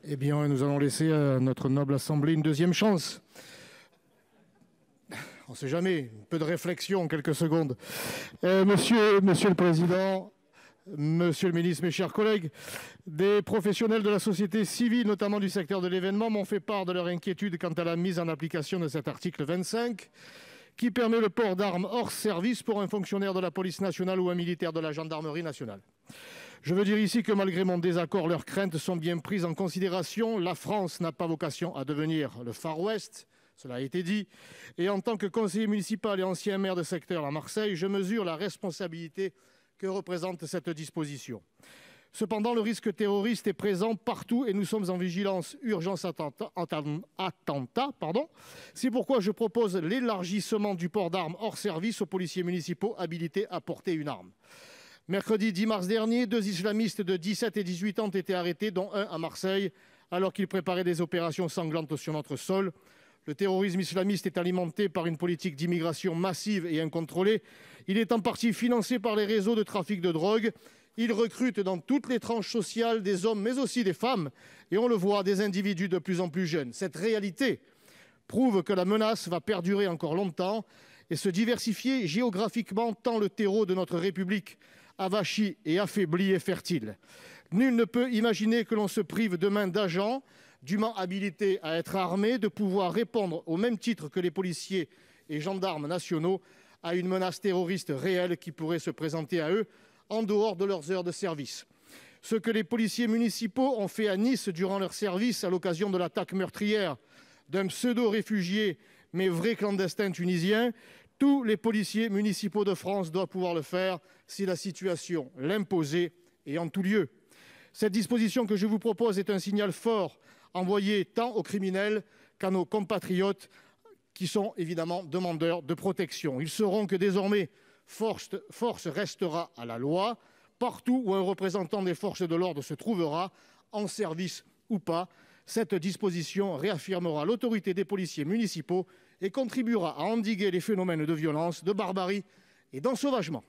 Eh bien, nous allons laisser à notre noble assemblée une deuxième chance. On ne sait jamais, un peu de réflexion en quelques secondes. Monsieur le Président, Monsieur le Ministre, mes chers collègues, des professionnels de la société civile, notamment du secteur de l'événement, m'ont fait part de leur inquiétude quant à la mise en application de cet article 25 qui permet le port d'armes hors service pour un fonctionnaire de la police nationale ou un militaire de la gendarmerie nationale. Je veux dire ici que malgré mon désaccord, leurs craintes sont bien prises en considération. La France n'a pas vocation à devenir le Far West, cela a été dit. Et en tant que conseiller municipal et ancien maire de secteur à Marseille, je mesure la responsabilité que représente cette disposition. Cependant, le risque terroriste est présent partout et nous sommes en vigilance urgence attentat. C'est pourquoi je propose l'élargissement du port d'armes hors service aux policiers municipaux habilités à porter une arme. Mercredi 10 mars dernier, 2 islamistes de 17 et 18 ans ont été arrêtés, dont un à Marseille, alors qu'ils préparaient des opérations sanglantes sur notre sol. Le terrorisme islamiste est alimenté par une politique d'immigration massive et incontrôlée. Il est en partie financé par les réseaux de trafic de drogue. Il recrute dans toutes les tranches sociales des hommes, mais aussi des femmes. Et on le voit, des individus de plus en plus jeunes. Cette réalité prouve que la menace va perdurer encore longtemps et se diversifier géographiquement tant le terreau de notre République avachi et affaibli et fertile. Nul ne peut imaginer que l'on se prive demain d'agents dûment habilités à être armés, de pouvoir répondre au même titre que les policiers et gendarmes nationaux à une menace terroriste réelle qui pourrait se présenter à eux en dehors de leurs heures de service. Ce que les policiers municipaux ont fait à Nice durant leur service à l'occasion de l'attaque meurtrière d'un pseudo-réfugié mais vrai clandestin tunisien, tous les policiers municipaux de France doivent pouvoir le faire si la situation l'imposait et en tout lieu. Cette disposition que je vous propose est un signal fort envoyé tant aux criminels qu'à nos compatriotes qui sont évidemment demandeurs de protection. Ils sauront que désormais, force restera à la loi, partout où un représentant des forces de l'ordre se trouvera, en service ou pas. Cette disposition réaffirmera l'autorité des policiers municipaux et contribuera à endiguer les phénomènes de violence, de barbarie et d'ensauvagement.